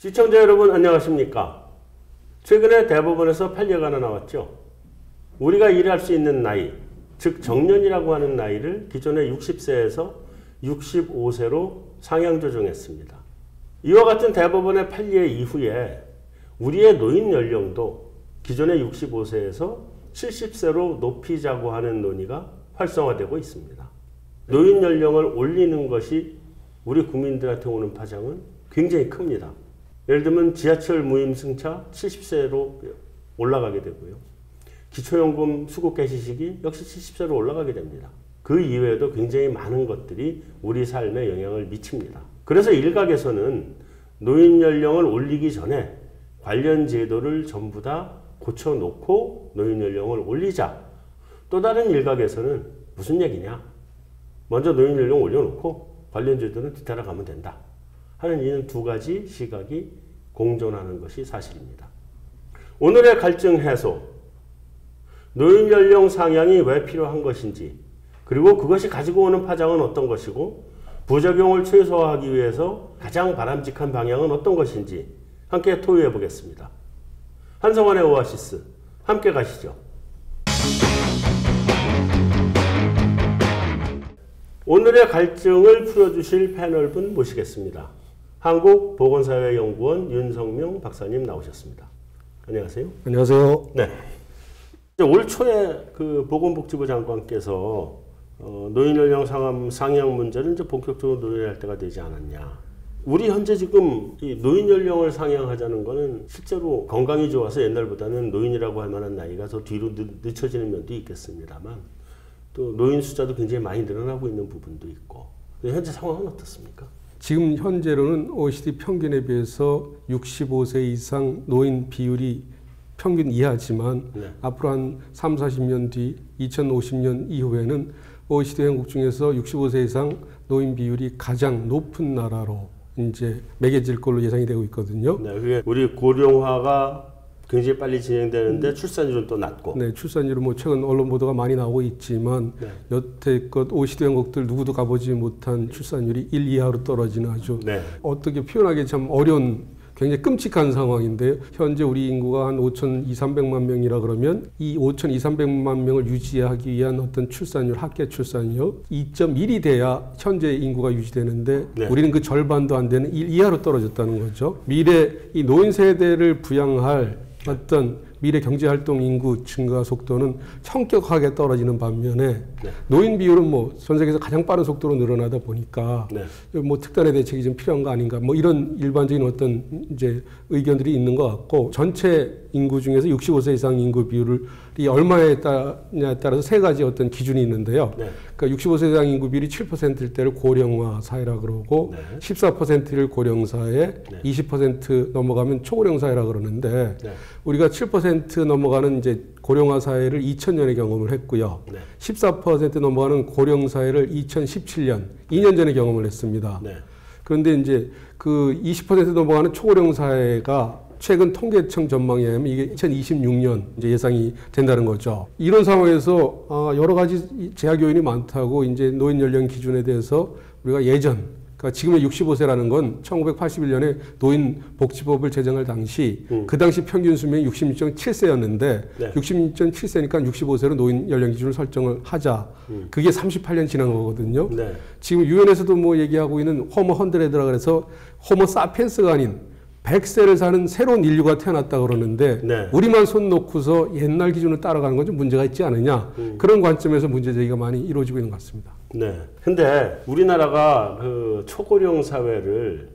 시청자 여러분 안녕하십니까? 최근에 대법원에서 판례가 하나 나왔죠. 우리가 일할 수 있는 나이, 즉 정년이라고 하는 나이를 기존의 60세에서 65세로 상향 조정했습니다. 이와 같은 대법원의 판례 이후에 우리의 노인 연령도 기존의 65세에서 70세로 높이자고 하는 논의가 활성화되고 있습니다. 노인 연령을 올리는 것이 우리 국민들한테 오는 파장은 굉장히 큽니다. 예를 들면 지하철 무임승차 70세로 올라가게 되고요. 기초연금 수급 개시 시기 역시 70세로 올라가게 됩니다. 그 이외에도 굉장히 많은 것들이 우리 삶에 영향을 미칩니다. 그래서 일각에서는 노인 연령을 올리기 전에 관련 제도를 전부 다 고쳐놓고 노인 연령을 올리자. 또 다른 일각에서는 무슨 얘기냐? 먼저 노인 연령 올려놓고 관련 제도는 뒤따라가면 된다 하는 이는 두 가지 시각이 공존하는 것이 사실입니다. 오늘의 갈증 해소, 노인 연령 상향이 왜 필요한 것인지, 그리고 그것이 가지고 오는 파장은 어떤 것이고 부작용을 최소화하기 위해서 가장 바람직한 방향은 어떤 것인지 함께 토의해 보겠습니다. 한성환의 오아시스 함께 가시죠. 오늘의 갈증을 풀어주실 패널분 모시겠습니다. 한국보건사회연구원 윤성명 박사님 나오셨습니다. 안녕하세요. 안녕하세요. 네. 올 초에 그 보건복지부 장관께서 노인 연령 상향 문제를 이제 본격적으로 논의할 때가 되지 않았냐. 우리 현재 지금 이 노인 연령을 상향하자는 거는 실제로 건강이 좋아서 옛날보다는 노인이라고 할 만한 나이가 더 뒤로 늦춰지는 면도 있겠습니다만 또 노인 숫자도 굉장히 많이 늘어나고 있는 부분도 있고 현재 상황은 어떻습니까? 지금 현재로는 OECD 평균에 비해서 65세 이상 노인 비율이 평균 이하지만 앞으로 한 3, 40년 뒤 2050년 이후에는 OECD 회원국 중에서 65세 이상 노인 비율이 가장 높은 나라로 이제 매겨질 걸로 예상이 되고 있거든요. 네, 그게 우리 고령화가 굉장히 빨리 진행되는데 출산율은 또 낮고. 네, 출산율은 뭐 최근 언론 보도가 많이 나오고 있지만 여태껏 OECD 회원국들 누구도 가보지 못한 출산율이 1 이하로 떨어지는 아주 어떻게 표현하기 참 어려운 굉장히 끔찍한 상황인데요. 현재 우리 인구가 한 5,200~300만 명이라 그러면 이 5,200~300만 명을 유지하기 위한 어떤 출산율, 합계 출산율 2.1이 돼야 현재 인구가 유지되는데 우리는 그 절반도 안 되는 1 이하로 떨어졌다는 거죠. 미래 이 노인 세대를 부양할 어떤 미래 경제활동 인구 증가 속도는 현격하게 떨어지는 반면에 노인 비율은 뭐 전 세계에서 가장 빠른 속도로 늘어나다 보니까 뭐 특단의 대책이 좀 필요한 거 아닌가 뭐 이런 일반적인 어떤 이제 의견들이 있는 것 같고 전체 인구 중에서 65세 이상 인구 비율이 얼마에 따라서 세 가지 어떤 기준이 있는데요. 그러니까 65세 이상 인구 비율이 7%일 때를 고령화 사회라 그러고 14%를 고령 사회, 20% 넘어가면 초고령 사회라 그러는데 우리가 7% 넘어가는 이제 고령화 사회를 2000년에 경험을 했고요. 14% 넘어가는 고령 사회를 2017년, 2년 전에 경험을 했습니다. 그런데 이제 그 20% 넘어가는 초고령 사회가 최근 통계청 전망에 의하면 이게 2026년 이제 예상이 된다는 거죠. 이런 상황에서 여러 가지 제약 요인이 많다고 이제 노인 연령 기준에 대해서 우리가 예전 그러니까 지금의 65세라는 건 1981년에 노인복지법을 제정할 당시 그 당시 평균 수명이 66.7세였는데 66.7세니까 65세로 노인 연령 기준을 설정을 하자. 그게 38년 지난 거거든요. 지금 유엔에서도 뭐 얘기하고 있는 호모 헌드레드라 그래서 호모 사피엔스가 아닌 100세를 사는 새로운 인류가 태어났다 그러는데 우리만 손 놓고서 옛날 기준을 따라가는 건 좀 문제가 있지 않느냐. 그런 관점에서 문제 제기가 많이 이루어지고 있는 것 같습니다. 근데 우리나라가 그 초고령 사회를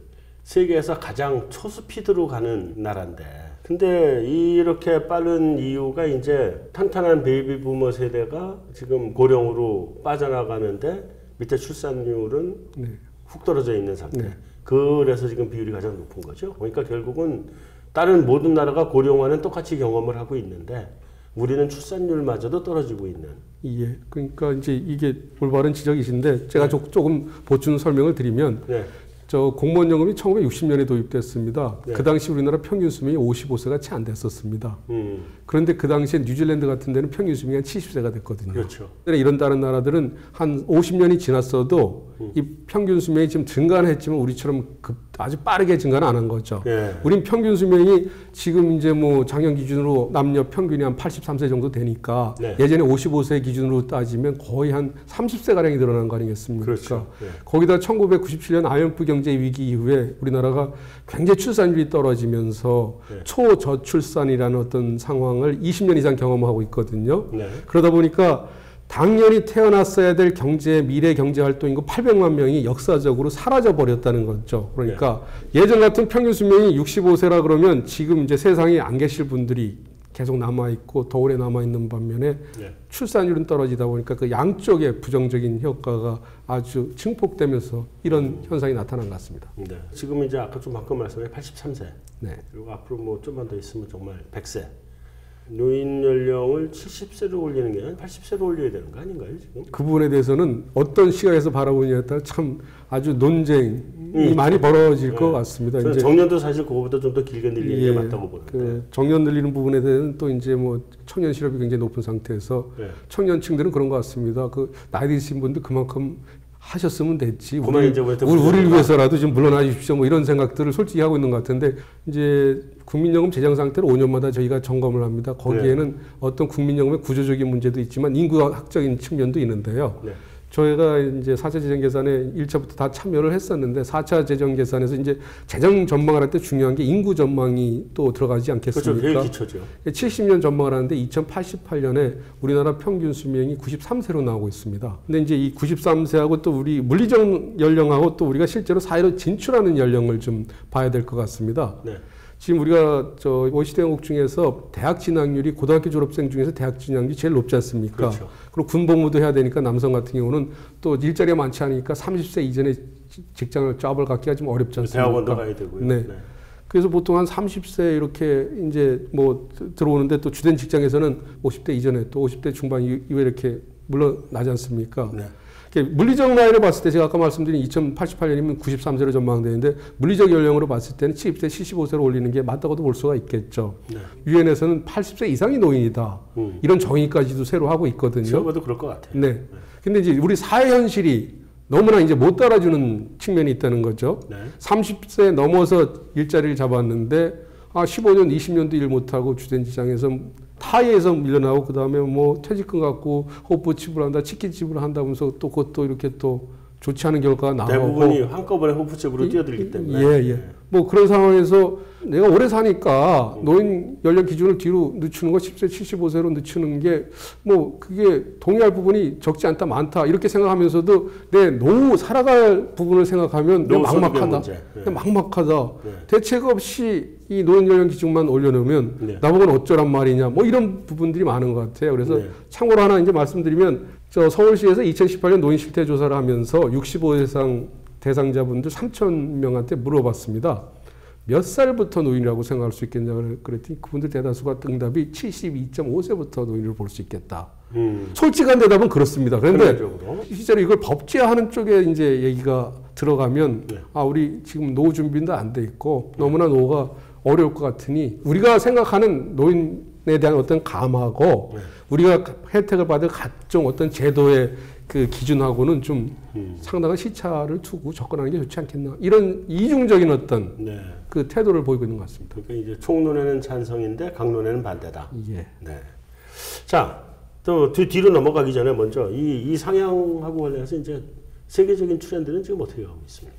세계에서 가장 초스피드로 가는 나라인데 근데 이렇게 빠른 이유가 이제 탄탄한 베이비 부머 세대가 지금 고령으로 빠져나가는데 밑에 출산율은 훅 떨어져 있는 상태. 그래서 지금 비율이 가장 높은 거죠. 그러니까 결국은 다른 모든 나라가 고령화는 똑같이 경험을 하고 있는데 우리는 출산율마저도 떨어지고 있는. 예. 그러니까 이제 이게 올바른 지적이신데 제가 조금 보충 설명을 드리면 저 공무원연금이 1960년에 도입됐습니다. 그 당시 우리나라 평균 수명이 55세가 채 안 됐었습니다. 그런데 그 당시에 뉴질랜드 같은 데는 평균 수명이 한 70세가 됐거든요. 그렇죠. 이런 다른 나라들은 한 50년이 지났어도 이 평균 수명이 지금 증가는 했지만 우리처럼 아주 빠르게 증가는 안 한 거죠. 예. 우린 평균 수명이 지금 이제 뭐 작년 기준으로 남녀 평균이 한 83세 정도 되니까 네. 예전에 55세 기준으로 따지면 거의 한 30세가량이 늘어난 거 아니겠습니까? 그렇죠. 예. 거기다 1997년 IMF 경제 위기 이후에 우리나라가 굉장히 출산율이 떨어지면서 네. 초저출산이라는 어떤 상황을 20년 이상 경험하고 있거든요. 네. 그러다 보니까 당연히 태어났어야 될 미래 경제 활동이고 800만 명이 역사적으로 사라져 버렸다는 거죠. 그러니까 예전 같은 평균 수명이 65세라 그러면 지금 이제 세상에 안 계실 분들이 계속 남아있고 더 오래 남아있는 반면에 출산율은 떨어지다 보니까 그 양쪽의 부정적인 효과가 아주 증폭되면서 이런 현상이 나타난 것 같습니다. 네. 지금 이제 아까 좀 바꿔 말씀해 83세. 네. 그리고 앞으로 뭐 좀만 더 있으면 정말 100세. 노인 연령을 70세로 올리는 게 아니라 80세로 올려야 되는 거 아닌가요, 지금? 그 부분에 대해서는 어떤 시각에서 바라보느냐에 따라 참 아주 논쟁이 많이 벌어질 것 같습니다. 이제 정년도 사실 그거보다 좀 더 길게 늘리는 게 맞다고 보는데. 그 정년 늘리는 부분에 대해서는 또 이제 뭐 청년 실업이 굉장히 높은 상태에서 청년층들은 그런 것 같습니다. 그 나이 드신 분들 그만큼 하셨으면 됐지. 우리를 위해서라도 좀 물러나 주십시오. 뭐 이런 생각들을 솔직히 하고 있는 것 같은데 이제 국민연금 재정 상태를 5년마다 저희가 점검을 합니다. 거기에는 어떤 국민연금의 구조적인 문제도 있지만 인구학적인 측면도 있는데요. 저희가 이제 4차 재정 계산에 1차부터 다 참여를 했었는데 4차 재정 계산에서 이제 재정 전망을 할 때 중요한 게 인구 전망이 또 들어가지 않겠습니까? 그렇죠. 제일 기초죠. 70년 전망을 하는데 2088년에 우리나라 평균 수명이 93세로 나오고 있습니다. 근데 이제 이 93세하고 또 우리 물리적 연령하고 또 우리가 실제로 사회로 진출하는 연령을 좀 봐야 될 것 같습니다. 네. 지금 우리가 저 OECD 회원국 중에서 대학 진학률이 고등학교 졸업생 중에서 대학 진학률이 제일 높지 않습니까? 그렇죠. 그리고 군복무도 해야 되니까 남성 같은 경우는 또 일자리가 많지 않으니까 30세 이전에 직장을 잡을 갖기가 좀 어렵지 않습니까? 대학원도 가야 되고요. 네. 그래서 보통 한 30세 이렇게 이제 뭐 들어오는데 또 주된 직장에서는 50대 이전에 또 50대 중반 이후에 이렇게 물러나지 않습니까? 네. 물리적 나이를 봤을 때 제가 아까 말씀드린 2088년이면 93세로 전망되는데 물리적 연령으로 봤을 때는 70세, 75세로 올리는 게 맞다고도 볼 수가 있겠죠. 유엔에서는 80세 이상이 노인이다. 이런 정의까지도 새로 하고 있거든요. 제가 봐도 그럴 것 같아요. 네. 근데 이제 우리 사회 현실이 너무나 이제 못 따라주는 측면이 있다는 거죠. 30세 넘어서 일자리를 잡았는데 15년, 20년도 일 못하고 주된 직장에서 타이에서 밀려나고 그다음에 뭐 퇴직금 갖고 호프 지불한다, 치킨 지불한다면서 또 그것도 이렇게 또 좋지 않은 결과가 나오고 대부분이 한꺼번에 호프 지불로 뛰어들기 때문에 뭐 그런 상황에서 내가 오래 사니까 노인 연령 기준을 뒤로 늦추는 거 10세, 75세로 늦추는 게 뭐 그게 동의할 부분이 적지 않다, 많다 이렇게 생각하면서도 내 노후 살아갈 부분을 생각하면 막막하다. 막막하다. 대책 없이 이 노인 연령 기준만 올려놓으면 나보고는 어쩌란 말이냐. 뭐 이런 부분들이 많은 것 같아요. 그래서 참고로 하나 이제 말씀드리면 저 서울시에서 2018년 노인 실태 조사를 하면서 65세 이상 대상자분들 3,000명한테 물어봤습니다. 몇 살부터 노인이라고 생각할 수 있겠냐고 그랬더니 그분들 대다수가 응답이 72.5세부터 노인을 볼 수 있겠다. 솔직한 대답은 그렇습니다. 그런데 실제로 이걸 법제화하는 쪽에 이제 얘기가 들어가면 우리 지금 노후 준비도 안 돼 있고 너무나 노후가 어려울 것 같으니 우리가 생각하는 노인에 대한 어떤 감하고 우리가 혜택을 받을 각종 어떤 제도의 그 기준하고는 좀 상당한 시차를 두고 접근하는 게 좋지 않겠나. 이런 이중적인 어떤 그 태도를 보이고 있는 것 같습니다. 그러니까 이제 총론에는 찬성인데 강론에는 반대다. 예. 네. 자, 또 뒤로 넘어가기 전에 먼저 이 상향하고 관련해서 이제 세계적인 트렌드는 지금 어떻게 가고 있습니까?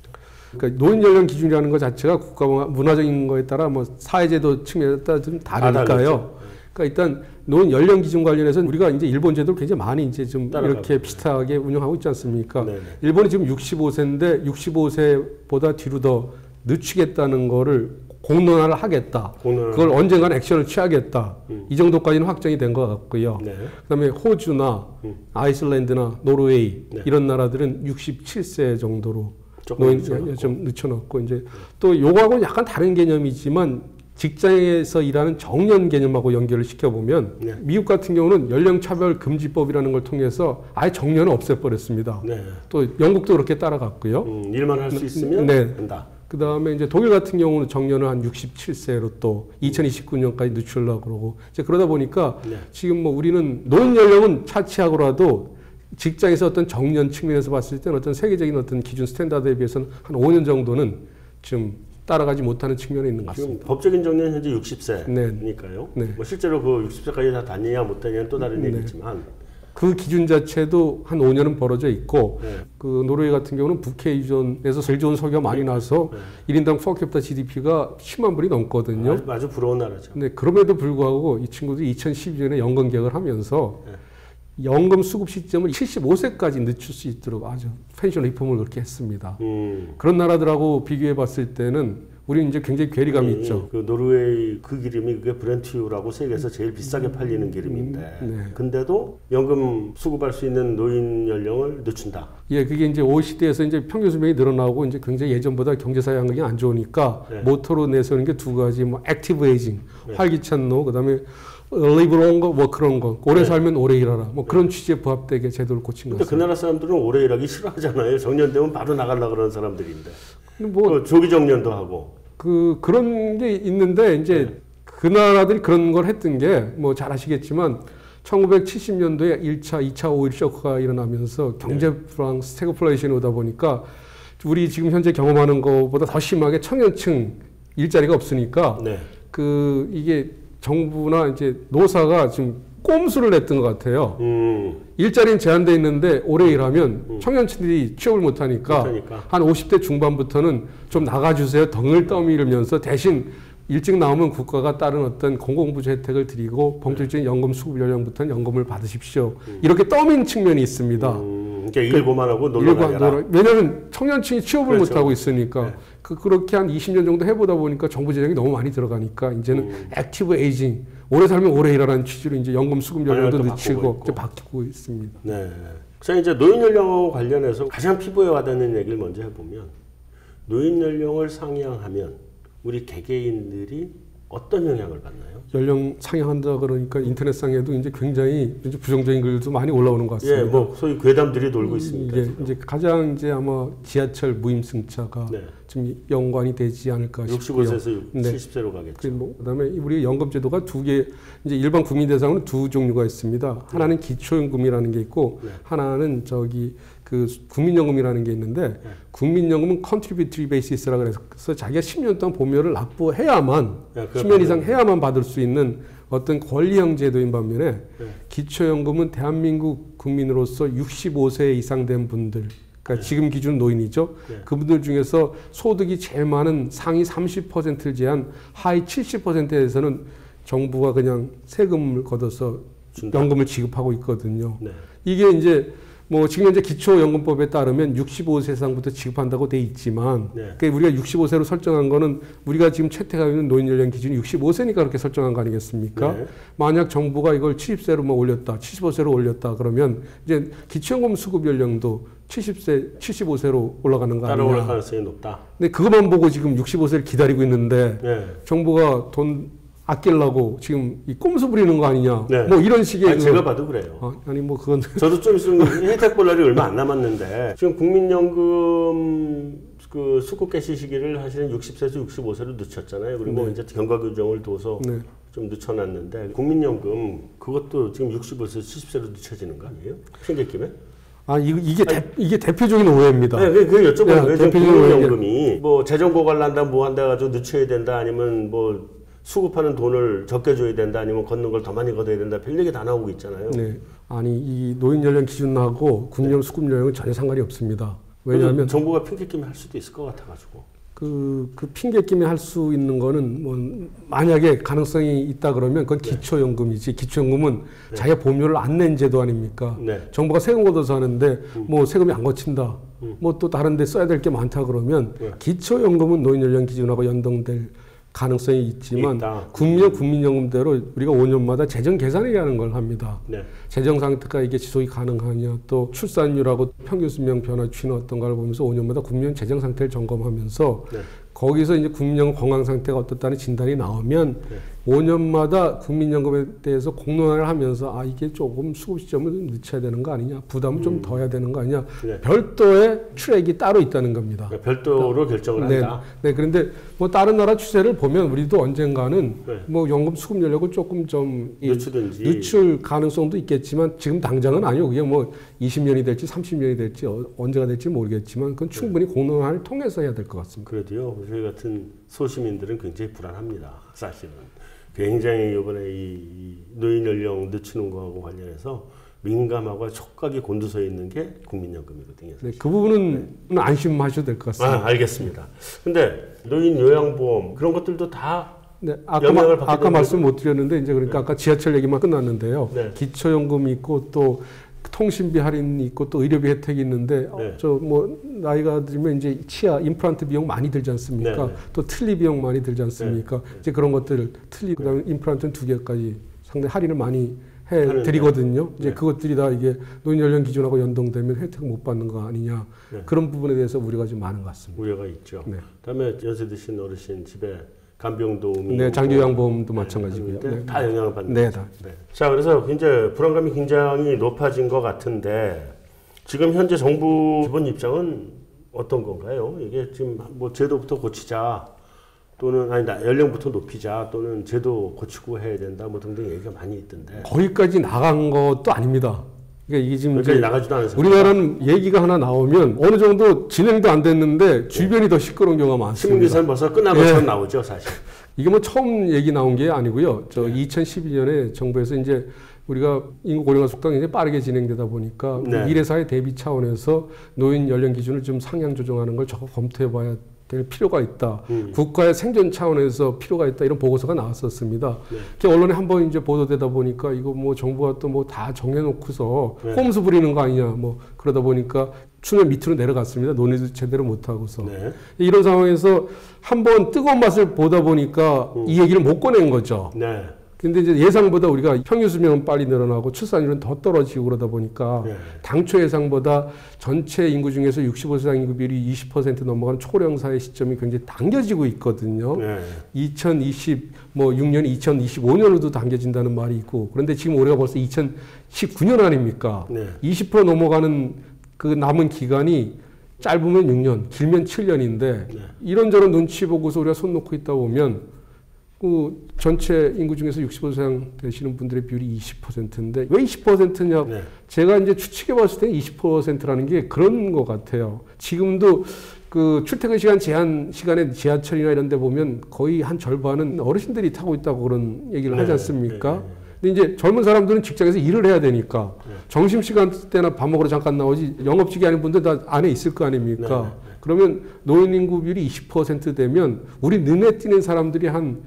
그러니까 노인 연령 기준이라는 것 자체가 국가 문화적인 거에 따라 뭐 사회제도 측면에 따라 좀 다르니까요. 그러니까 일단 노인 연령 기준 관련해서 우리가 이제 일본 제도를 굉장히 많이 이제 좀 이렇게 비슷하게 운영하고 있지 않습니까? 네네. 일본이 지금 65세인데 65세보다 뒤로 더 늦추겠다는 거를 공론화를 하겠다. 그걸 언젠가는 액션을 취하겠다. 이 정도까지는 확정이 된 것 같고요. 그다음에 호주나 아이슬란드나 노르웨이 이런 나라들은 67세 정도로 노인 좀 늦춰놓고 이제 또 요거하고는 약간 다른 개념이지만 직장에서 일하는 정년 개념하고 연결을 시켜보면 미국 같은 경우는 연령차별 금지법이라는 걸 통해서 아예 정년을 없애버렸습니다. 또 영국도 그렇게 따라갔고요. 일만 할 수 있으면 된다. 그 다음에 이제 독일 같은 경우는 정년을 한 67세로 또 2029년까지 늦추려고 그러고 이제 그러다 보니까 네. 지금 뭐 우리는 노인 연령은 차치하고라도 직장에서 어떤 정년 측면에서 봤을 때는 어떤 세계적인 어떤 기준 스탠다드에 비해서는 한 5년 정도는 좀 따라가지 못하는 측면이 있는 것 같습니다. 지금 법적인 정년 현재 60세니까요. 네. 뭐 실제로 그 60세까지 다 다니냐 못 다니냐는 또 다른 네. 얘기지만 그 기준 자체도 한 5년은 벌어져 있고 네. 그 노르웨이 같은 경우는 북해 유전에서 제일 좋은 석유가 많이 나서 1인당 퍼캡ita GDP가 10만 불이 넘거든요. 아주 부러운 나라죠. 근데 그럼에도 불구하고 이 친구들이 2012년에 연금 개혁을 하면서 연금 수급 시점을 75세까지 늦출 수 있도록 아주 펜션 리폼을 그렇게 했습니다. 그런 나라들하고 비교해 봤을 때는 우리는 이제 굉장히 괴리감이 있죠. 그 노르웨이 그 기름이 그게 브렌트유라고 세계에서 제일 비싸게 팔리는 기름인데, 네. 근데도 연금 수급할 수 있는 노인 연령을 늦춘다. 예, 그게 이제 OECD에서 이제 평균 수명이 늘어나고 이제 굉장히 예전보다 경제사회 환경이 안 좋으니까 네. 모토로 내세우는 게 두 가지, 뭐 액티브 에이징, 네. 활기찬 노, 그다음에 live longer, work longer, 오래 네. 살면 오래 일하라. 뭐 그런 취지에 부합되게 제도를 고친 근데 거죠. 그 나라 사람들은 오래 일하기 싫어하잖아요. 정년 되면 바로 나가려고 그러는 사람들인데. 뭐 그 조기 정년도 하고. 그런 게 있는데 이제 그 나라들이 그런 걸 했던 게 뭐 잘 아시겠지만 1970년도에 1차, 2차 오일 쇼크가 일어나면서 경제 불황, 스태그플레이션이 오다 보니까 우리 지금 현재 경험하는 것보다 더 심하게 청년층 일자리가 없으니까 네. 이게 정부나 이제 노사가 지금 꼼수를 냈던 것 같아요. 일자리는 제한돼 있는데 오래 일하면 청년층들이 취업을 못하니까 한 50대 중반부터는 좀 나가주세요. 덩을 떠밀면서 대신 일찍 나오면 국가가 다른 어떤 공공부조 혜택을 드리고 본격적인 연금 수급 연령부터는 연금을 받으십시오. 이렇게 떠민 측면이 있습니다. 그러니까 일 고만하고 놀러 가라. 왜냐하면 청년층이 취업을 그렇죠. 못하고 있으니까. 네. 그렇게 한 20년 정도 해보다 보니까 정부 재정이 너무 많이 들어가니까 이제는 액티브 에이징, 오래 살면 오래 일하라는 취지로 이제 연금 수급 연령도 늦추고 바뀌고 있습니다. 네. 그래서 이제 노인 연령하고 관련해서 가장 피부에 와닿는 얘기를 먼저 해보면 노인 연령을 상향하면 우리 개개인들이 어떤 영향을 받나요? 연령 상향한다 그러니까 인터넷상에도 이제 굉장히 이제 부정적인 글도 많이 올라오는 것 같습니다. 예, 뭐 소위 괴담들이 돌고 있습니다. 이제 가장 이제 아마 지하철 무임승차가 네. 좀 연관이 되지 않을까 싶고요. 65세에서 네. 70세로 가겠죠. 그다음에 우리 연금제도가 두 개, 이제 일반 국민 대상으로 두 종류가 있습니다. 하나는 기초연금이라는 게 있고 하나는 그 국민연금이라는 게 있는데 국민연금은 contributory basis라고 해서 자기가 10년 동안 보험료를 납부해야만 10년 이상 해야만 받을 수 있는 어떤 권리형 제도인 반면에 기초연금은 대한민국 국민으로서 65세 이상 된 분들, 그러니까 지금 기준 노인이죠. 그분들 중에서 소득이 제일 많은 상위 30%를 제한 하위 70%에서는 정부가 그냥 세금을 걷어서 연금을 지급하고 있거든요. 이게 이제 뭐 지금 현재 기초연금법에 따르면 65세 이상부터 지급한다고 돼 있지만 그러니까 우리가 65세로 설정한 거는 우리가 지금 채택하고 있는 노인 연령 기준이 65세니까 그렇게 설정한 거 아니겠습니까? 만약 정부가 이걸 70세로 뭐 올렸다, 75세로 올렸다 그러면 이제 기초연금 수급 연령도 70세, 75세로 올라가는 거 아니냐? 따라올 가능성이 높다. 근데 그것만 보고 지금 65세를 기다리고 있는데 정부가 돈 아끼려고 지금 이 꼼수 부리는 거 아니냐? 뭐 이런 식의. 아니, 제가 봐도 그래요. 아니 뭐 그건 저도 좀 있으면 혜택 볼 날이 얼마 안 남았는데 지금 국민연금 그 수급 개시 시기를 사실은 60세에서 65세로 늦췄잖아요. 그리고 이제 경과 규정을 둬서 좀 늦춰놨는데 국민연금 그것도 지금 65세에서 70세로 늦춰지는 거 아니에요? 핑계김에? 이게 대표적인 오해입니다. 네, 그 여쭤보는 거예요. 국민연금이 뭐 재정 고갈 난다 뭐 한다 가지고 늦춰야 된다 아니면 뭐 수급하는 돈을 적게 줘야 된다 아니면 걷는 걸 더 많이 걷어야 된다 별 얘기 다 나오고 있잖아요. 아니 이 노인 연령 기준하고 국민연금 수급 연령은 전혀 상관이 없습니다. 왜냐하면 정부가 핑계김에 할 수도 있을 것 같아가지고. 그 핑계김에 할 수 있는 거는 뭐 만약에 가능성이 있다 그러면 그건 기초연금이지. 기초연금은 자기가 보험료를 안 낸 제도 아닙니까? 정부가 세금 걷어서 하는데 뭐 세금이 안 거친다. 뭐 또 다른 데 써야 될 게 많다 그러면 기초연금은 노인 연령 기준하고 연동될 가능성이 있지만 국민연금대로 우리가 5년마다 재정 계산이라는 걸 합니다. 재정 상태가 이게 지속이 가능하냐, 또 출산율하고 평균 수명 변화 추이는 어떤가를 보면서 5년마다 국민 재정 상태를 점검하면서 거기서 이제 국민연금 건강 상태가 어떻다는 진단이 나오면 5년마다 국민연금에 대해서 공론화를 하면서 이게 조금 수급 시점을 늦춰야 되는 거 아니냐, 부담을 좀 더 해야 되는 거 아니냐, 네. 별도의 트랙이 따로 있다는 겁니다. 그러니까 별도로 결정을 한다. 네, 그런데 뭐 다른 나라 추세를 보면 우리도 언젠가는 네. 뭐 연금 수급 연령을 조금 좀 늦출 가능성도 있겠지만 지금 당장은 아니고 그게 뭐 20년이 될지 30년이 될지 언제가 될지 모르겠지만 그건 충분히 네. 공론화를 통해서 해야 될 것 같습니다. 그래도요, 저희 같은 소시민들은 굉장히 불안합니다. 사실은. 굉장히 이번에 이 노인 연령 늦추는 거하고 관련해서 민감하고 촉각이 곤두서 있는 게 국민연금이거든요. 네, 그 부분은 네. 안심하셔도 될 것 같습니다. 알겠습니다. 근데 노인 요양보험 그런 것들도 다 네, 아까 말씀 못 드렸는데 이제 그러니까 네. 아까 지하철 얘기만 끝났는데요. 네. 기초연금이 있고 또 통신비 할인이 있고 또 의료비 혜택이 있는데 네. 저 뭐 나이가 들면 이제 치아 임플란트 비용 많이 들지 않습니까? 네. 또 틀니 비용 많이 들지 않습니까? 네. 이제 그런 것들 틀니 그다음에 임플란트는 2개까지 상당히 할인을 많이 해 드리거든요. 이제 네. 그것들이 다 이게 노인 연령 기준하고 연동되면 혜택 못 받는 거 아니냐. 네. 그런 부분에 대해서 우려가 좀 많은 것 같습니다. 우려가 있죠. 네. 그다음에 연세 드신 어르신 집에 간병도우미, 네, 장기요양보험도 마찬가지고요. 네, 다 영향을 받는 네, 거죠. 다. 네. 자, 그래서 이제 불안감이 굉장히 높아진 것 같은데 지금 현재 정부 기본 입장은 어떤 건가요? 이게 지금 뭐 제도부터 고치자 또는 연령부터 높이자 또는 제도 고치고 해야 된다 뭐 등등 얘기가 많이 있던데 거기까지 나간 것도 아닙니다. 그러니까 이게 지금 이제 나가지도 않은 우리나라는 얘기가 하나 나오면 어느 정도 진행도 안 됐는데 주변이 더 시끄러운 경우가 많습니다. 신문기사는 벌써 끝나고 처음 나오죠, 사실. 이게 뭐 처음 얘기 나온 게 아니고요. 2012년에 정부에서 이제 우리가 인구 고령화 속도가 굉장히 빠르게 진행되다 보니까 미래사회 대비 차원에서 노인 연령 기준을 좀 상향 조정하는 걸 검토해봐야 될 필요가 있다. 국가의 생존 차원에서 필요가 있다. 이런 보고서가 나왔었습니다. 언론에 한번 이제 보도되다 보니까 이거 뭐 정부가 또 뭐 다 정해놓고서 꼼수 부리는 거 아니냐. 뭐 그러다 보니까 수면 밑으로 내려갔습니다. 논의도 제대로 못하고서. 이런 상황에서 한번 뜨거운 맛을 보다 보니까 이 얘기를 못 꺼낸 거죠. 근데 이제 예상보다 우리가 평균 수명은 빨리 늘어나고 출산율은 더 떨어지고 그러다 보니까 당초 예상보다 전체 인구 중에서 65세 이상 인구 비율이 20% 넘어가는 초고령 사회 시점이 굉장히 당겨지고 있거든요. 2026년, 2025년으로도 당겨진다는 말이 있고 그런데 지금 올해가 벌써 2019년 아닙니까? 20% 넘어가는 그 남은 기간이 짧으면 6년, 길면 7년인데 이런저런 눈치 보고서 우리가 손 놓고 있다 보면 그 전체 인구 중에서 65세 이상 되시는 분들의 비율이 20%인데 왜 20%냐? 제가 이제 추측해 봤을 때 20%라는 게 그런 것 같아요. 지금도 그 출퇴근 시간 제한 시간에 지하철이나 이런 데 보면 거의 한 절반은 어르신들이 타고 있다고 그런 얘기를 하지 않습니까? 근데 이제 젊은 사람들은 직장에서 일을 해야 되니까 점심시간 때나 밥 먹으러 잠깐 나오지 영업직이 아닌 분들 다 안에 있을 거 아닙니까? 그러면 노인 인구 비율이 20% 되면 우리 눈에 띄는 사람들이 한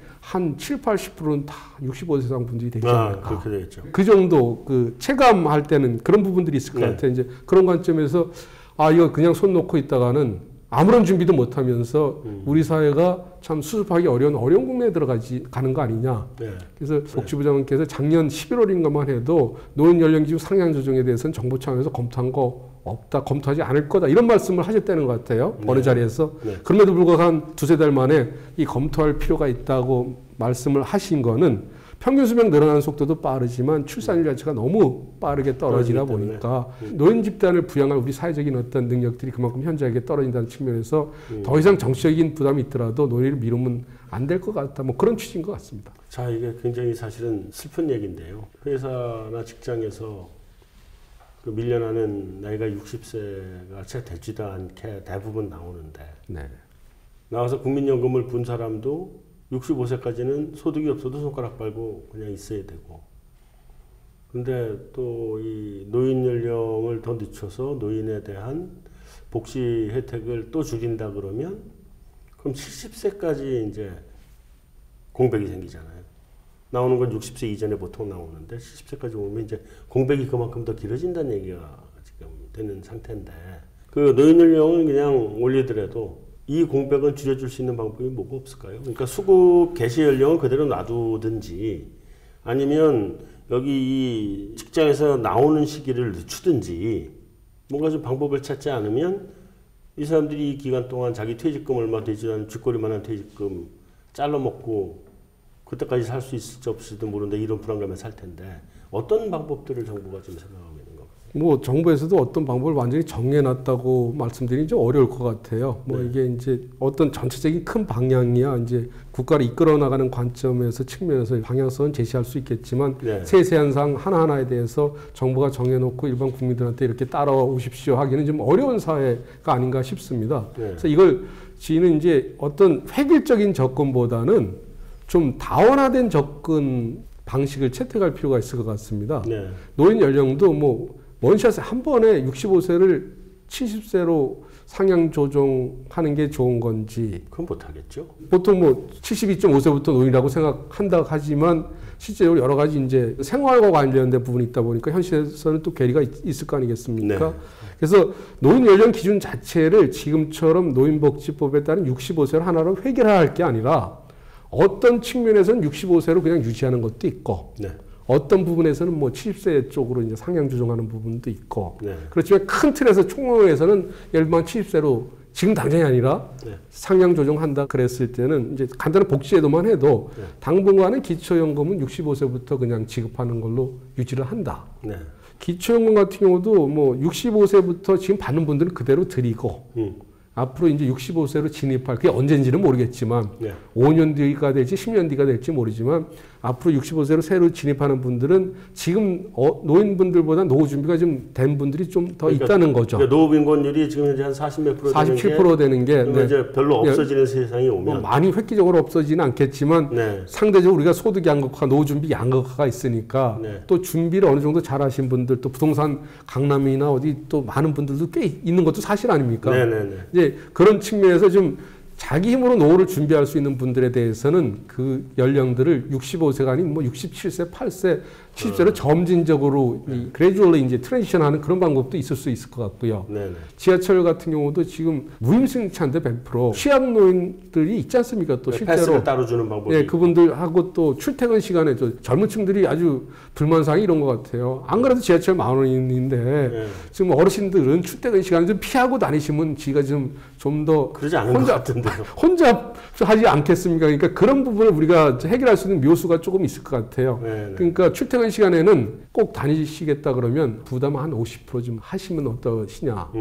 7, 80%는 다 65세 이상 분들이 되지 않을까. 그렇게 되겠죠. 그 정도 그 체감할 때는 그런 부분들이 있을 것 같아요. 이제 그런 관점에서 이거 그냥 손 놓고 있다가는 아무런 준비도 못 하면서 우리 사회가 참 수습하기 어려운 국면에 가는 거 아니냐. 그래서 복지부 장관께서 작년 11월인가만 해도 노인 연령 기준 상향 조정에 대해서는 정부 차원에서 검토한 거 없다, 검토하지 않을 거다 이런 말씀을 하셨다는 것 같아요. 어느 자리에서. 그럼에도 불구하고 한 두세 달 만에 이 검토할 필요가 있다고 말씀을 하신 거는 평균 수명 늘어나는 속도도 빠르지만 출산율 자체가 너무 빠르게 떨어지다 보니까 노인 집단을 부양할 우리 사회적인 어떤 능력들이 그만큼 현저하게 떨어진다는 측면에서 더 이상 정치적인 부담이 있더라도 노인을 미루면 안 될 것 같다. 뭐 그런 취지인 것 같습니다. 자, 이게 굉장히 사실은 슬픈 얘기인데요. 회사나 직장에서 그 밀려나는 나이가 60세가 채 되지도 않게 대부분 나오는데 나와서 국민연금을 분 사람도 65세까지는 소득이 없어도 손가락 빨고 그냥 있어야 되고 근데 또 이 노인 연령을 더 늦춰서 노인에 대한 복지 혜택을 또 줄인다 그러면 그럼 70세까지 이제 공백이 생기잖아요. 나오는 건 60세 이전에 보통 나오는데 70세까지 오면 이제 공백이 그만큼 더 길어진다는 얘기가 지금 되는 상태인데 그 노인 연령을 그냥 올리더라도 이 공백은 줄여줄 수 있는 방법이 뭐가 없을까요? 그러니까 수급 개시 연령은 그대로 놔두든지 아니면 여기 이 직장에서 나오는 시기를 늦추든지 뭔가 좀 방법을 찾지 않으면 이 사람들이 이 기간 동안 자기 퇴직금 얼마 되지 않은 쥐꼬리만한 퇴직금 잘라먹고 그때까지 살 수 있을지 없을지도 모르는데 이런 불안감에 살 텐데 어떤 방법들을 정부가 지금 생각하고 있는 건가요? 뭐 정부에서도 어떤 방법을 완전히 정해놨다고 말씀드리기 좀 어려울 것 같아요. 뭐 네. 이게 이제 어떤 전체적인 큰 방향이야 이제 국가를 이끌어 나가는 관점에서 측면에서 방향성은 제시할 수 있겠지만 네. 세세한 사항 하나하나에 대해서 정부가 정해놓고 일반 국민들한테 이렇게 따라오십시오 하기는 좀 어려운 사회가 아닌가 싶습니다. 네. 그래서 이걸 지는 이제 어떤 획일적인 접근보다는 좀 다원화된 접근 방식을 채택할 필요가 있을 것 같습니다. 네. 노인 연령도 뭐 원샷에 한 번에 65세를 70세로 상향 조정하는 게 좋은 건지 그건 못하겠죠. 보통 뭐 72.5세부터 노인이라고 생각한다 하지만 실제로 여러 가지 이제 생활과 관련된 부분이 있다 보니까 현실에서는 또 괴리가 있을 거 아니겠습니까? 네. 그래서 노인 연령 기준 자체를 지금처럼 노인복지법에 따른 65세로 하나로 획일화할 게 아니라 어떤 측면에서는 65세로 그냥 유지하는 것도 있고 네. 어떤 부분에서는 뭐 70세 쪽으로 이제 상향 조정하는 부분도 있고 네. 그렇지만 큰 틀에서 총론에서는 예를 들면 70세로 지금 당장이 아니라 네. 상향 조정한다 그랬을 때는 이제 간단한 복지제도만 해도 네. 당분간은 기초연금은 65세부터 그냥 지급하는 걸로 유지를 한다. 네. 기초연금 같은 경우도 뭐 65세부터 지금 받는 분들은 그대로 드리고 앞으로 이제 65세로 진입할 그게 언제인지는 모르겠지만 네. 5년 뒤가 될지 10년 뒤가 될지 모르지만 앞으로 65세로 새로 진입하는 분들은 지금 노인분들보다 노후 준비가 좀 된 분들이 좀 더 그러니까, 있다는 거죠. 그러니까 노후 빈곤율이 지금 현재 한 40몇 프로 47% 되는 게 네. 이제 별로 없어지는 세상이 오면 뭐 많이 획기적으로 없어지는 않겠지만 네. 상대적으로 우리가 소득 양극화, 노후 준비 양극화가 있으니까 네. 또 준비를 어느 정도 잘하신 분들 또 부동산 강남이나 어디 또 많은 분들도 꽤 있는 것도 사실 아닙니까? 네네네. 이제 그런 측면에서 좀 자기 힘으로 노후를 준비할 수 있는 분들에 대해서는 그 연령들을 65세가 아닌 뭐 67세, 8세, 70세로 점진적으로 이 그래주얼리 이제 트랜지션하는 그런 방법도 있을 수 있을 것 같고요. 네네. 지하철 같은 경우도 지금 무임승차인데 100% 취약 노인들이 있지 않습니까? 또 실제로 패스를 따로 주는 방법이. 예, 그분들하고 또 출퇴근 시간에 저 젊은 층들이 아주 불만사항이 이런 것 같아요. 안 그래도 지하철 10,000원인데 네. 지금 어르신들은 출퇴근 시간에 좀 피하고 다니시면 지가 좀 더 그러지 않은 것 같은데요. 혼자 하지 않겠습니까? 그러니까 그런 부분을 우리가 해결할 수 있는 묘수가 조금 있을 것 같아요. 네네. 그러니까 출퇴근 시간에는 꼭 다니시겠다 그러면 부담 한 50% 좀 하시면 어떠시냐.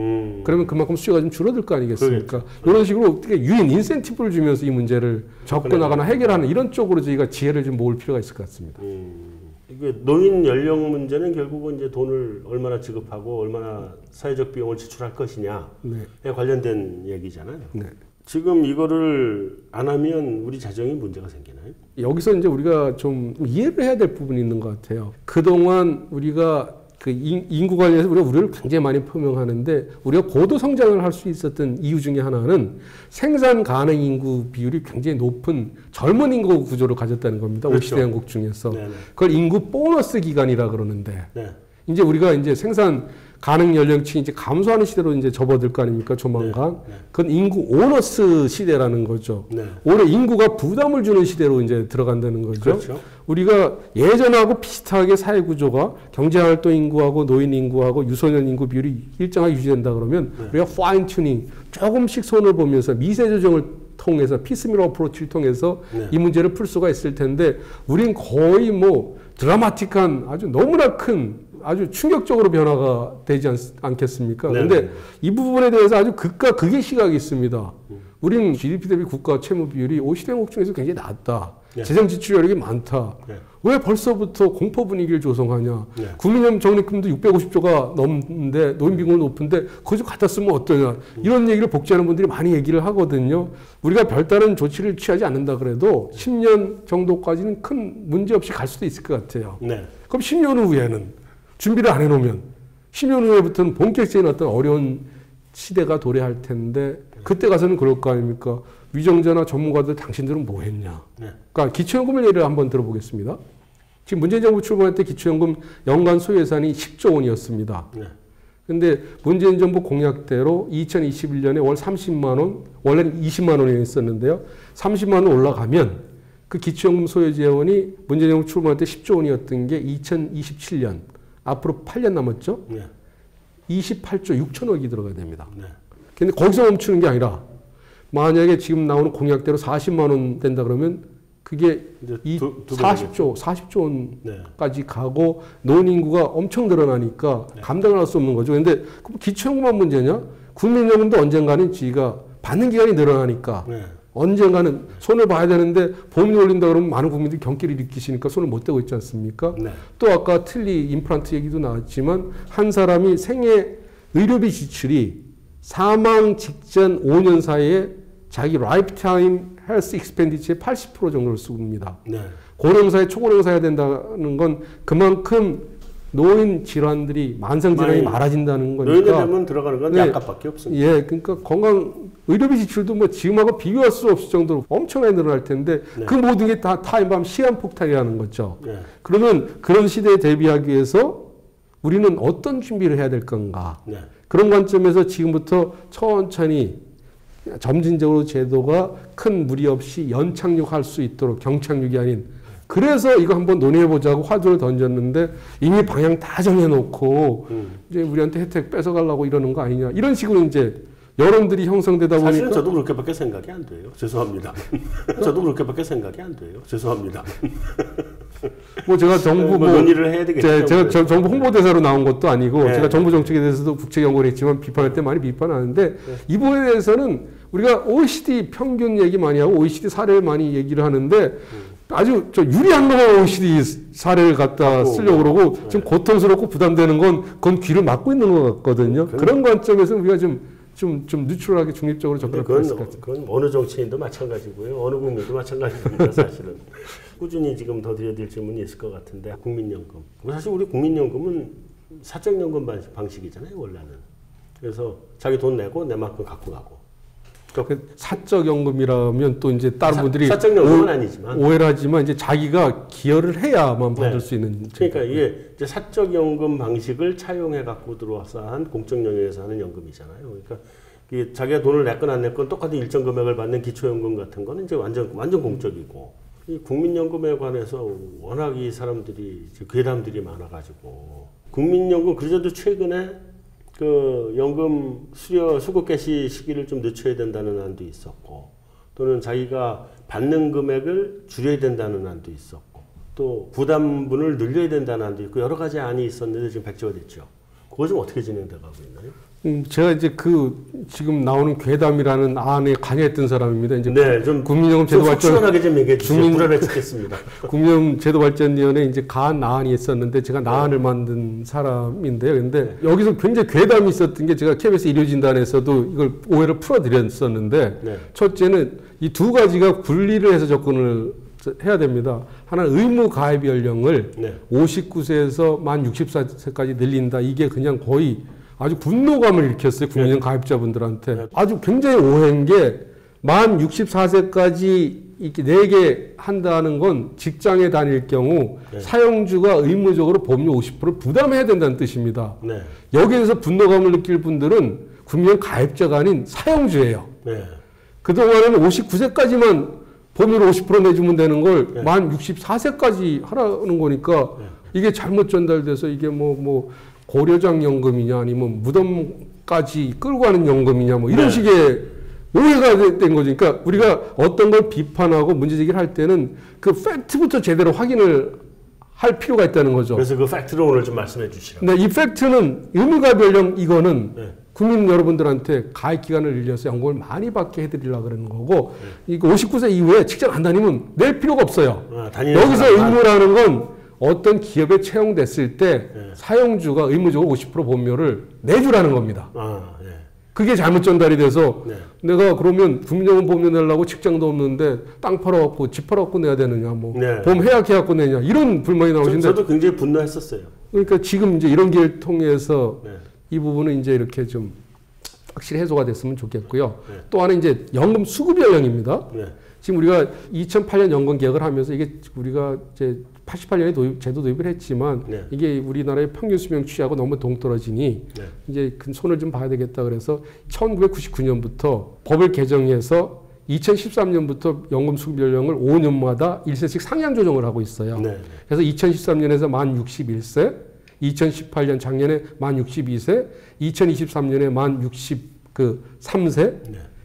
그러면 그만큼 수요가 좀 줄어들 거 아니겠습니까? 이런 식으로 어떻게 유인 인센티브를 주면서 이 문제를 접근하거나 해결하는 이런 쪽으로 저희가 지혜를 좀 모을 필요가 있을 것 같습니다. 이게 노인 연령 문제는 결국은 이제 돈을 얼마나 지급하고 얼마나 사회적 비용을 지출할 것이냐에 네. 관련된 얘기잖아요. 네. 지금 이거를 안 하면 우리 재정에 문제가 생기나요? 여기서 이제 우리가 좀 이해를 해야 될 부분이 있는 것 같아요. 그동안 우리가 그 인구 관련해서 우리가 우려를 굉장히 많이 표명하는데 우리가 고도 성장을 할 수 있었던 이유 중에 하나는 생산 가능 인구 비율이 굉장히 높은 젊은 인구 구조를 가졌다는 겁니다. 그렇죠. OECD 연국 중에서. 네네. 그걸 인구 보너스 기간이라 그러는데 네. 이제 우리가 이제 생산 가능 연령층이 이제 감소하는 시대로 이제 접어들 거 아닙니까? 조만간. 네. 그건 인구 오너스 시대라는 거죠. 네. 올해 인구가 부담을 주는 시대로 이제 들어간다는 거죠. 그렇죠. 우리가 예전하고 비슷하게 사회 구조가 경제활동 인구하고 노인 인구하고 유소년 인구 비율이 일정하게 유지된다 그러면 우리가 파인 튜닝 조금씩 손을 보면서 미세 조정을 통해서 피스밀 어프로치를 통해서 이 문제를 풀 수가 있을 텐데 우린 거의 뭐 드라마틱한 아주 너무나 큰 아주 충격적으로 변화가 되지 않겠습니까? 그런데 이 부분에 대해서 아주 극과 극의 시각이 있습니다. 우리는 GDP 대비 국가 채무 비율이 OECD 연국 중에서 굉장히 낮다. 재정 지출 여력이 많다. 왜 벌써부터 공포 분위기를 조성하냐. 국민연금 적립금도 650조가 넘는데 노인 빈곤이 높은데 그거 좀 갖다 쓰면 어떠냐. 이런 얘기를 복지하는 분들이 많이 얘기를 하거든요. 우리가 별다른 조치를 취하지 않는다 그래도 10년 정도까지는 큰 문제 없이 갈 수도 있을 것 같아요. 그럼 10년 후에는 준비를 안 해놓으면 10년 후에부터는 본격적인 어떤 어려운 시대가 도래할 텐데 그때 가서는 그럴 거 아닙니까? 위정자나 전문가들 당신들은 뭐 했냐? 그러니까 기초연금을 예를 한번 들어보겠습니다. 지금 문재인 정부 출범할 때 기초연금 연간 소요 예산이 10조 원이었습니다. 근데 문재인 정부 공약대로 2021년에 월 30만 원, 원래는 20만 원이었었는데요. 30만 원 올라가면 그 기초연금 소요 재원이 문재인 정부 출범할 때 10조 원이었던 게 2027년 앞으로 8년 남았죠? 28조 6천억이 들어가야 됩니다. 근데 거기서 멈추는 게 아니라 만약에 지금 나오는 공약대로 40만 원 된다 그러면 그게 이 40조 원까지 가고 노인 인구가 엄청 늘어나니까 감당을 할 수 없는 거죠. 근데 기초연금만 문제냐? 국민연금도 언젠가는 지가 받는 기간이 늘어나니까 언젠가는 손을 봐야 되는데 보험료 올린다 그러면 많은 국민들이 경기를 느끼시니까 손을 못 대고 있지 않습니까? 또 아까 틀니 임플란트 얘기도 나왔지만 한 사람이 생애 의료비 지출이 사망 직전 5년 사이에 자기 라이프타임 헬스 익스펜디처의 80% 정도를 씁니다. 고령사회 초고령사회가 된다는 건 그만큼 노인 질환들이 만성 질환이 많아진다는 거니까. 노인이 되면 들어가는 건 약값밖에 없습니다. 예, 그러니까 건강 의료비 지출도 뭐 지금하고 비교할 수 없을 정도로 엄청나게 늘어날 텐데 그 모든 게 다 타임밤 시한폭탄이라는 거죠. 그러면 그런 시대에 대비하기 위해서 우리는 어떤 준비를 해야 될 건가? 그런 관점에서 지금부터 천천히 점진적으로 제도가 큰 무리 없이 연착륙할 수 있도록 경착륙이 아닌 그래서 이거 한번 논의해보자고 화두를 던졌는데 이미 방향 다 정해놓고 이제 우리한테 혜택 뺏어가려고 이러는 거 아니냐 이런 식으로 이제 여론들이 형성되다 보니까 사실은 저도 그렇게밖에 생각이 안 돼요. 죄송합니다. 저도 그렇게밖에 생각이 안 돼요. 죄송합니다. 뭐 제가 정부 논의를 해야 되겠죠. 제가 정부 홍보대사로 나온 것도 아니고 제가 정부 정책에 대해서도 국책연구를 했지만 비판할 때 많이 비판하는데 이 부분에 대해서는 우리가 OECD 평균 얘기 많이 하고 OECD 사례를 많이 얘기를 하는데 아주 유리한 것만 OECD 사례를 갖다 쓰려고 그러고 좀 고통스럽고 부담되는 건 그건 귀를 막고 있는 것 같거든요. 그런 관점에서 우리가 좀 뉴트럴하게 중립적으로 접근할 필요가 있을 것 같아요. 그건 어느 정치인도 마찬가지고요. 어느 국민도 마찬가지입니다. 사실은. 꾸준히 지금 더 드려야 될 질문이 있을 것 같은데 국민연금. 사실 우리 국민연금은 사적연금 방식이잖아요. 원래는. 그래서 자기 돈 내고 내만큼 갖고 가고. 사적연금이라면 또 이제 다른 분들이 사적연금은 아니지만 오해를 하지만 이제 자기가 기여를 해야만 받을 수 있는. 그러니까 이게 이제 사적연금 방식을 차용해 갖고 들어와서 한 공적 영역에서 하는 연금이잖아요. 그러니까 이게 자기가 돈을 냈건 안 냈건 똑같은 일정 금액을 받는 기초연금 같은 거는 이제 완전 공적이고 이 국민연금에 관해서 워낙 이 사람들이 괴담들이 많아가지고 국민연금 그래도 최근에 그 연금 수급 개시 시기를 좀 늦춰야 된다는 안도 있었고 또는 자기가 받는 금액을 줄여야 된다는 안도 있었고 또 부담분을 늘려야 된다는 안도 있고 여러 가지 안이 있었는데 지금 백지화 됐죠. 그거 좀 어떻게 진행돼 가고 있나요? 제가 이제 지금 나오는 괴담이라는 안에 관여했던 사람입니다. 이제 좀 국민연금 제도 발전 시원하게 좀 얘기해 주세요. 불안해 죽겠습니다. 국민연금 제도 발전위원회 이제 나안이 있었는데 제가 나안을 만든 사람인데요. 근데 여기서 굉장히 괴담이 있었던 게 제가 KBS 의료진단에서도 이걸 오해를 풀어드렸었는데 첫째는 이 두 가지가 분리를 해서 접근을 해야 됩니다. 하나는 의무 가입 연령을 59세에서 만 64세까지 늘린다. 이게 그냥 거의 아주 분노감을 일으켰어요. 국민연금 가입자분들한테. 아주 굉장히 오해인 게 만 64세까지 이렇게 4개 한다는 건 직장에 다닐 경우 사용주가 의무적으로 보험료 50%를 부담해야 된다는 뜻입니다. 여기에서 분노감을 느낄 분들은 국민연금 가입자가 아닌 사용주예요. 그동안에는 59세까지만 보험료를 50% 내주면 되는 걸 만 64세까지 하라는 거니까 이게 잘못 전달돼서 이게 뭐 고려장 연금이냐 아니면 무덤까지 끌고 가는 연금이냐 뭐 이런 식의 오해가 된 거죠. 그러니까 우리가 어떤 걸 비판하고 문제제기를 할 때는 그 팩트부터 제대로 확인을 할 필요가 있다는 거죠. 그래서 그 팩트를 오늘 좀 말씀해 주시라고. 네, 이 팩트는 의무가입 연령 이거는 국민 여러분들한테 가입 기간을 늘려서 연금을 많이 받게 해드리려고 그러는 거고 이거 59세 이후에 직장 안 다니면 낼 필요가 없어요. 여기서 의무라는 건 어떤 기업에 채용됐을 때 사용주가 의무적으로 50% 보험료를 내주라는 겁니다. 그게 잘못 전달이 돼서 내가 그러면 국민연금 보험료 내려고 직장도 없는데 땅 팔아갖고 집 팔아갖고 내야 되느냐 뭐 보험 해약해갖고 내냐 이런 불만이 나오시는데 저도 굉장히 분노했었어요. 그러니까 지금 이제 이런 기회를 통해서 이 부분은 이제 이렇게 좀 확실히 해소가 됐으면 좋겠고요. 또 하나 이제 연금 수급 연령입니다. 지금 우리가 2008년 연금 개혁을 하면서 이게 우리가 이제 88년에 제도 도입을 했지만 이게 우리나라의 평균 수명 취하고 너무 동떨어지니 이제 그 손을 좀 봐야 되겠다 그래서 1999년부터 법을 개정해서 2013년부터 연금 수급 연령을 5년마다 1세씩 상향 조정을 하고 있어요. 그래서 2013년에서 만 61세, 2018년 작년에 만 62세, 2023년에 만 63세,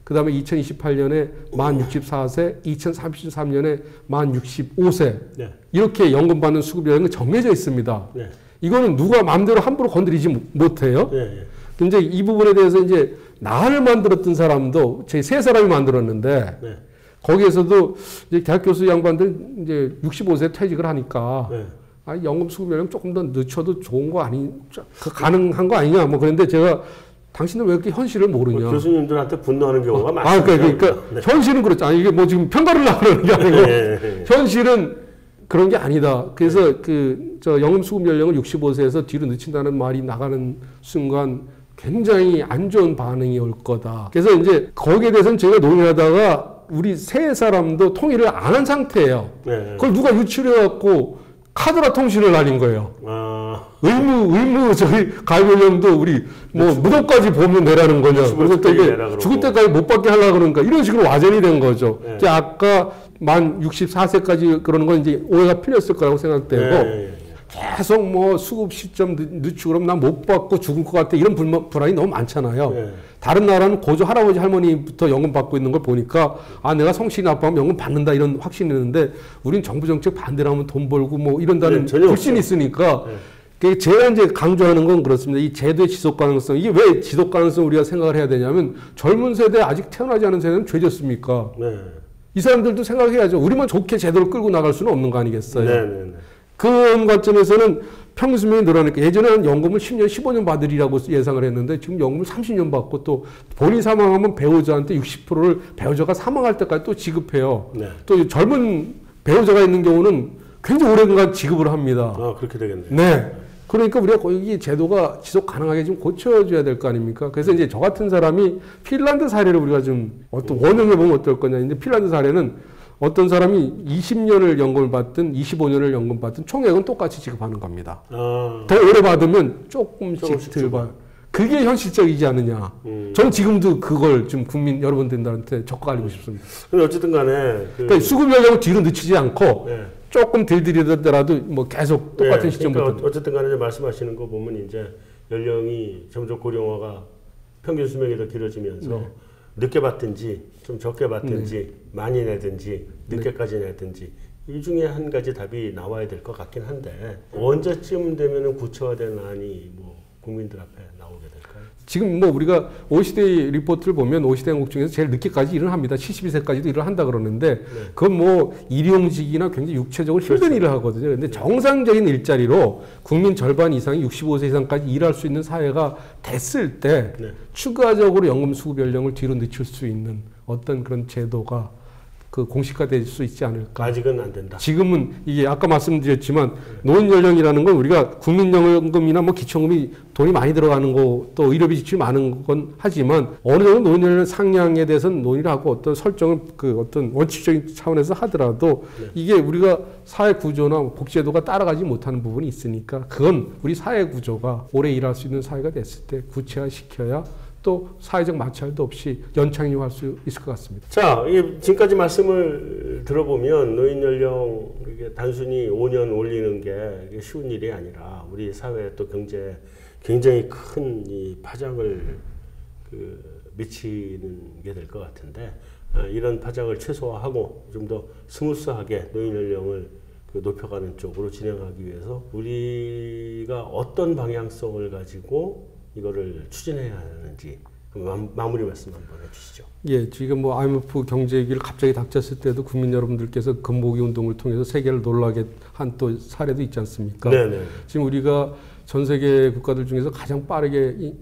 그다음에 2028년에 만 64세, 2033년에 만 65세. 네. 이렇게 연금 받는 수급 연령이 정해져 있습니다. 네. 이거는 누가 마음대로 함부로 건드리지 못해요. 네. 근데 이 부분에 대해서 이제 나를 만들었던 사람도 제 세 사람이 만들었는데 네. 거기에서도 이제 대학 교수 양반들 이제 65세 퇴직을 하니까 네. 아, 연금 수급 연령 조금 더 늦춰도 좋은 거 아니, 가능한 거 아니냐. 뭐 그런데 제가 당신들 왜 이렇게 현실을 모르냐. 교수님들한테 분노하는 경우가 많습니다. 그러니까 네. 현실은 그렇잖아요. 이게 뭐 지금 평가를 하려는 게 아니고 네. 현실은 그런 게 아니다. 그래서 저 연금 수급 연령을 65세에서 뒤로 늦춘다는 말이 나가는 순간 굉장히 안 좋은 반응이 올 거다. 그래서 이제 거기에 대해서는 제가 논의하다가 우리 세 사람도 통일을 안 한 상태예요. 네. 그걸 누가 유출해갖고 카드라 통신을 날린 거예요. 의무 저희 가입 연령도 우리 뭐 무덤까지 보면 내라는 거냐. 그리고 또 이게 죽을 때까지 못 받게 하려고 그러니까 이런 식으로 와전이 된 거죠. 네. 이제 아까 만 64세까지 그러는 건 이제 오해가 풀렸을 거라고 생각되고 네. 계속 뭐 수급 시점 늦추고 그러면 난 못 받고 죽을 것 같아 이런 불안이 너무 많잖아요. 네. 다른 나라는 고조 할아버지 할머니부터 연금 받고 있는 걸 보니까 아 내가 성실히 납부하면 연금 받는다 이런 확신이 있는데 우린 정부 정책 반대로 하면 돈 벌고 뭐 이런다는 불신이 있으니까 제가 이제 강조하는 건 그렇습니다. 이 제도의 지속 가능성 이게 왜 지속 가능성 우리가 생각을 해야 되냐면 젊은 세대 아직 태어나지 않은 세대는 죄졌습니까? 네. 이 사람들도 생각해야죠. 우리만 좋게 제도를 끌고 나갈 수는 없는 거 아니겠어요? 네. 그런 관점에서는 평균 수명이 늘어나니까 예전에는 연금을 10년, 15년 받으리라고 예상을 했는데 지금 연금을 30년 받고 또 본인이 사망하면 배우자한테 60%를 배우자가 사망할 때까지 또 지급해요. 네. 또 젊은 배우자가 있는 경우는 굉장히 오랜간 지급을 합니다. 그렇게 되겠네요. 네. 그러니까 우리가 이 제도가 지속 가능하게 좀 고쳐줘야 될 거 아닙니까? 그래서 이제 저 같은 사람이 핀란드 사례를 우리가 좀 어떤 원형해 보면 어떨 거냐. 근데 핀란드 사례는 어떤 사람이 20년을 연금을 받든 25년을 연금 받든 총액은 똑같이 지급하는 겁니다. 더 오래 받으면 조금씩 덜 받아요. 그게 현실적이지 않느냐. 저는 지금도 그걸 좀 국민 여러분들한테 적극 알리고 싶습니다. 근데 어쨌든 간에 그러니까 수급 연령을 뒤로 늦추지 않고 네. 조금 덜 들이더라도 뭐 계속 똑같은 네. 시점부터. 그러니까 어쨌든 간에 말씀하시는 거 보면 이제 연령이 점점 고령화가 평균 수명이 더 길어지면서 네. 늦게 받든지 좀 적게 받든지 많이 내든지 늦게까지 내든지 이 중에 한 가지 답이 나와야 될 것 같긴 한데 언제쯤 되면은 구체화된 안이 뭐 국민들 앞에 나오게 될까요? 지금 뭐 우리가 OECD 리포트를 보면 OECD 한국 중에서 제일 늦게까지 일을 합니다. 72세까지도 일을 한다 그러는데 그건 뭐 일용직이나 굉장히 육체적으로 힘든 일을 하거든요. 근데 정상적인 일자리로 국민 절반 이상이 65세 이상까지 일할 수 있는 사회가 됐을 때 추가적으로 연금 수급 연령을 뒤로 늦출 수 있는 어떤 그런 제도가 그 공식화될 수 있지 않을까. 아직은 안 된다. 지금은 이게 아까 말씀드렸지만 노인 연령이라는 건 우리가 국민연금이나 뭐 기초연금이 돈이 많이 들어가는 거 또 의료비 지출이 많은 건 하지만 어느 정도 노인 연령 상향에 대해서는 논의를 하고 어떤 설정을 그 어떤 원칙적인 차원에서 하더라도 이게 우리가 사회 구조나 복지제도가 따라가지 못하는 부분이 있으니까 그건 우리 사회 구조가 오래 일할 수 있는 사회가 됐을 때 구체화시켜야 또 사회적 마찰도 없이 연착륙할 수 있을 것 같습니다. 자, 지금까지 말씀을 들어보면 노인 연령 이게 단순히 5년 올리는 게 쉬운 일이 아니라 우리 사회 또 경제에 굉장히 큰 이 파장을 미치는 게 될 것 같은데 이런 파장을 최소화하고 좀 더 스무스하게 노인 연령을 높여가는 쪽으로 진행하기 위해서 우리가 어떤 방향성을 가지고 이거를 추진해야 하는지 마무리 말씀 한번 해주시죠. 예, 지금 뭐 IMF 경제 위기를 갑자기 닥쳤을 때도 국민 여러분들께서 금모기 운동을 통해서 세계를 놀라게 한 또 사례도 있지 않습니까? 네네. 지금 우리가 전 세계 국가들 중에서 가장 빠르게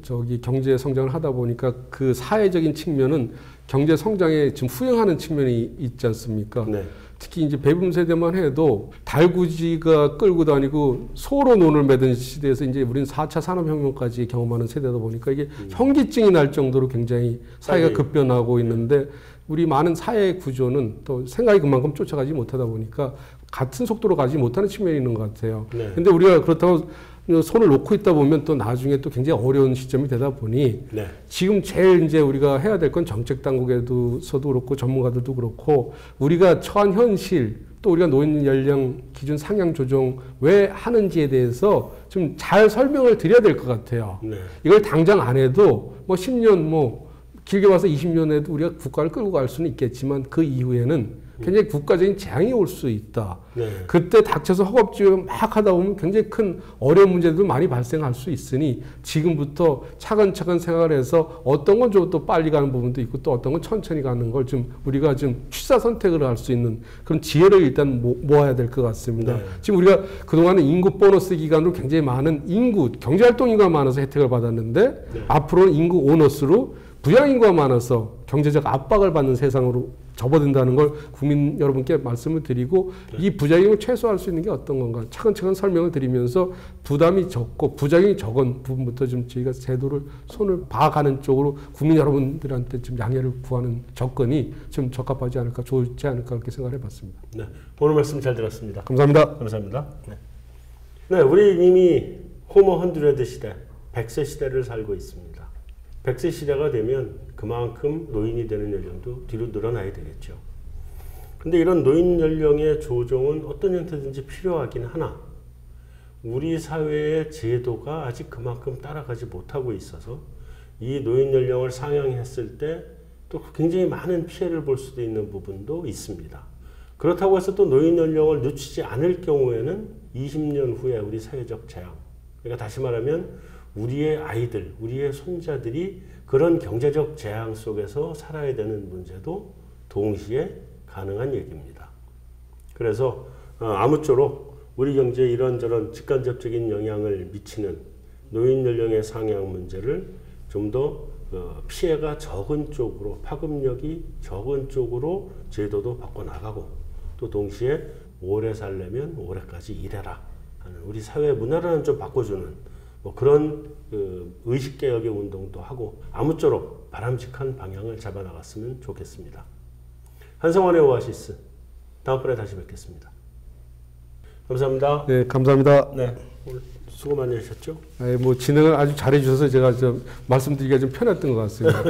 경제 성장을 하다 보니까 그 사회적인 측면은 경제 성장에 지금 후행하는 측면이 있지 않습니까? 네. 특히 이제 배분 세대만 해도 달구지가 끌고 다니고 소로 논을 매던 시대에서 이제 우리는 4차 산업혁명까지 경험하는 세대다 보니까 이게 현기증이 날 정도로 굉장히 사회가 급변하고 있는데 우리 많은 사회 구조는 또 생각이 그만큼 쫓아가지 못하다 보니까 같은 속도로 가지 못하는 측면이 있는 것 같아요. 네. 근데 우리가 그렇다고 손을 놓고 있다 보면 또 나중에 또 굉장히 어려운 시점이 되다 보니 네. 지금 제일 이제 우리가 해야 될 건 정책 당국에서도 그렇고 전문가들도 그렇고 우리가 처한 현실 또 우리가 노인 연령 기준 상향 조정 왜 하는지에 대해서 좀 잘 설명을 드려야 될 것 같아요. 네. 이걸 당장 안 해도 뭐 10년 뭐 길게 봐서 20년에도 우리가 국가를 끌고 갈 수는 있겠지만 그 이후에는 굉장히 국가적인 재앙이 올 수 있다. 네. 그때 닥쳐서 허겁지겁 막 하다 보면 굉장히 큰 어려운 문제도 많이 발생할 수 있으니 지금부터 차근차근 생각을 해서 어떤 건 좀 또 빨리 가는 부분도 있고 또 어떤 건 천천히 가는 걸 좀 우리가 좀 취사 선택을 할 수 있는 그런 지혜를 일단 모아야 될 것 같습니다. 네. 지금 우리가 그동안은 인구 보너스 기간으로 굉장히 많은 경제활동 인구가 많아서 혜택을 받았는데 네. 앞으로는 인구 오너스로 부양 인구가 많아서 경제적 압박을 받는 세상으로 접어든다는 걸 국민 여러분께 말씀을 드리고 네. 이 부작용을 최소화할 수 있는 게 어떤 건가 차근차근 설명을 드리면서 부담이 적고 부작용이 적은 부분부터 좀 저희가 제도를 손을 봐가는 쪽으로 국민 여러분들한테 좀 양해를 구하는 접근이 좀 적합하지 않을까 좋지 않을까 그렇게 생각을 해봤습니다. 네, 오늘 말씀 잘 들었습니다. 감사합니다. 감사합니다. 네, 우리 이미 호모 헌드레드 시대, 100세 시대를 살고 있습니다. 100세 시대가 되면 그만큼 노인이 되는 연령도 뒤로 늘어나야 되겠죠. 근데 이런 노인 연령의 조정은 어떤 형태든지 필요하긴 하나 우리 사회의 제도가 아직 그만큼 따라가지 못하고 있어서 이 노인 연령을 상향했을 때 또 굉장히 많은 피해를 볼 수도 있는 부분도 있습니다. 그렇다고 해서 또 노인 연령을 늦추지 않을 경우에는 20년 후에 우리 사회적 재앙, 그러니까 다시 말하면 우리의 아이들, 우리의 손자들이 그런 경제적 재앙 속에서 살아야 되는 문제도 동시에 가능한 얘기입니다. 그래서 아무쪼록 우리 경제에 이런저런 직간접적인 영향을 미치는 노인 연령의 상향 문제를 좀 더 피해가 적은 쪽으로, 파급력이 적은 쪽으로 제도도 바꿔나가고 또 동시에 오래 살려면 오래까지 일해라 하는 우리 사회 문화라는 좀 바꿔주는 뭐 그런 의식개혁의 운동도 하고 아무쪼록 바람직한 방향을 잡아나갔으면 좋겠습니다. 한성환의 오아시스 다음번에 다시 뵙겠습니다. 감사합니다. 네, 감사합니다. 네, 오늘 수고 많이 하셨죠? 뭐 진행을 아주 잘해 주셔서 제가 좀 말씀드리기가 좀 편했던 것 같습니다.